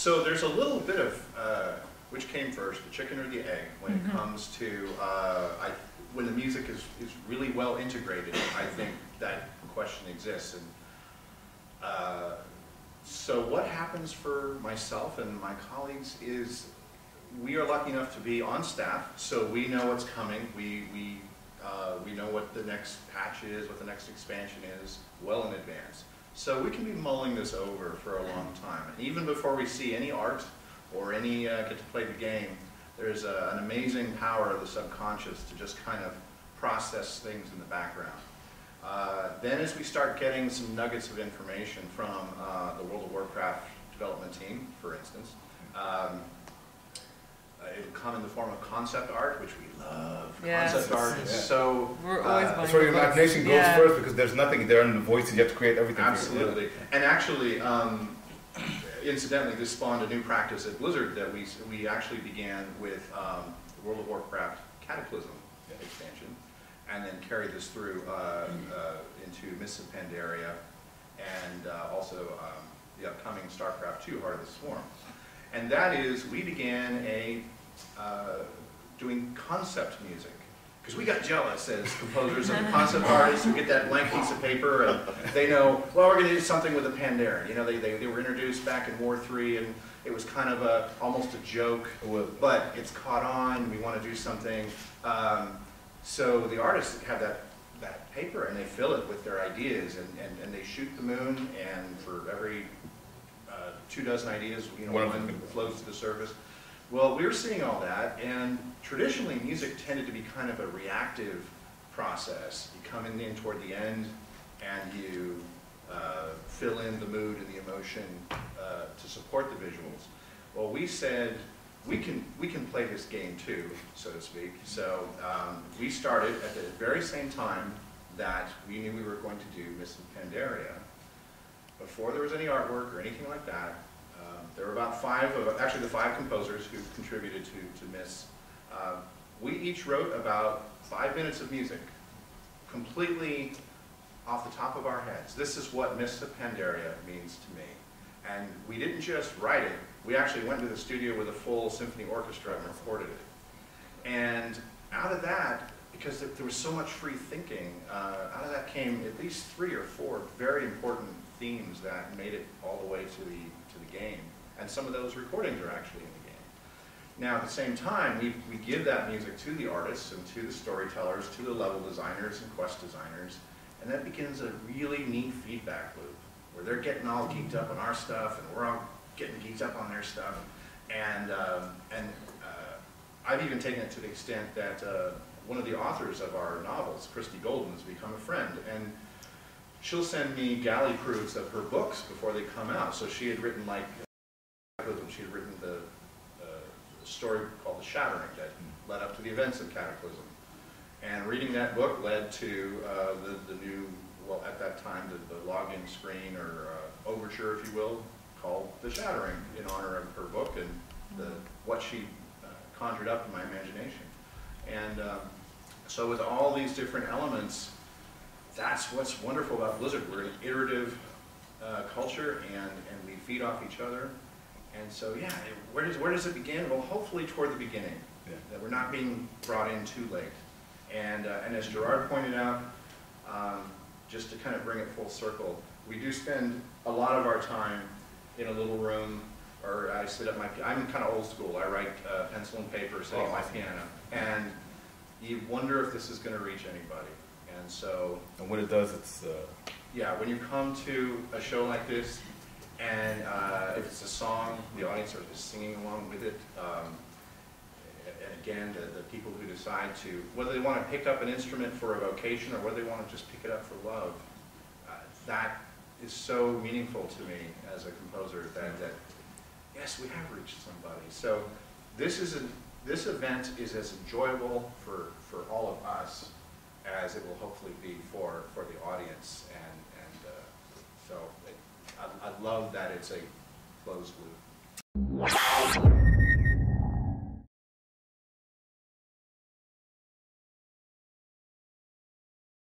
So there's a little bit of which came first, the chicken or the egg, when it comes to when the music is really well integrated. I think that question exists. And so what happens for myself and my colleagues is we are lucky enough to be on staff, so we know what's coming. We know what the next patch is, what the next expansion is, well in advance. So we can be mulling this over for a long time. And even before we see any art or any get to play the game, there's an amazing power of the subconscious to just kind of process things in the background. Then as we start getting some nuggets of information from the World of Warcraft development team, for instance, it'll come in the form of concept art, which we love. Yes. Concept art is so... We're always buying that's where your imagination goes first, because there's nothing there in the voice, you have to create everything. Absolutely. And actually, incidentally, this spawned a new practice at Blizzard that we actually began with the World of Warcraft Cataclysm expansion, and then carried this through into Mists of Pandaria, and also the upcoming Starcraft 2, Heart of the Swarm. And that is, we began doing concept music. Because we got jealous as composers and concept artists who get that blank piece of paper and they know, well, we're going to do something with the Pandaren. You know, they were introduced back in War 3 and it was kind of almost a joke, but it's caught on, we want to do something. So the artists have that paper and they fill it with their ideas and they shoot the moon, and for every 24 ideas, you know, one floats to the surface. Well, we were seeing all that, and traditionally music tended to be kind of a reactive process. You come in toward the end, and you fill in the mood and the emotion to support the visuals. Well, we said we can play this game too, so to speak. So we started at the very same time that we knew we were going to do Mists of Pandaria. Before there was any artwork or anything like that, there were about actually the five composers who contributed to Mists. We each wrote about 5 minutes of music, completely off the top of our heads. This is what Mists of Pandaria means to me. And we didn't just write it, we actually went to the studio with a full symphony orchestra and recorded it. And out of that, because there was so much free thinking, out of that came at least 3 or 4 very important themes that made it all the way to the game. And some of those recordings are actually in the game. Now at the same time, we give that music to the artists and to the storytellers, to the level designers and quest designers, and that begins a really neat feedback loop where they're getting all geeked up on our stuff and we're all getting geeked up on their stuff. And I've even taken it to the extent that one of the authors of our novels, Christy Golden, has become a friend. And she'll send me galley proofs of her books before they come out. So she had written, like, she had written the story called The Shattering that led up to the events of Cataclysm. And reading that book led to the new, well, at that time, the login screen or overture, if you will, called The Shattering in honor of her book and what she conjured up in my imagination. And so with all these different elements, that's what's wonderful about Blizzard. We're an iterative culture, and we feed off each other. And so, yeah, where does it begin? Well, hopefully toward the beginning, that we're not being brought in too late. And as Gerard pointed out, just to kind of bring it full circle, we do spend a lot of our time in a little room, or I sit at I'm kind of old school. I write pencil and paper sitting at my piano. And you wonder if this is going to reach anybody. And so... And when it does, it's... Yeah, when you come to a show like this, and if it's a song, the audience are just singing along with it. And again, the people who decide to, whether they want to pick up an instrument for a vocation or whether they want to just pick it up for love, that is so meaningful to me as a composer that yes, we have reached somebody. So this event is as enjoyable for all of us as it will hopefully be for the audience. And so I love that it's a closed loop.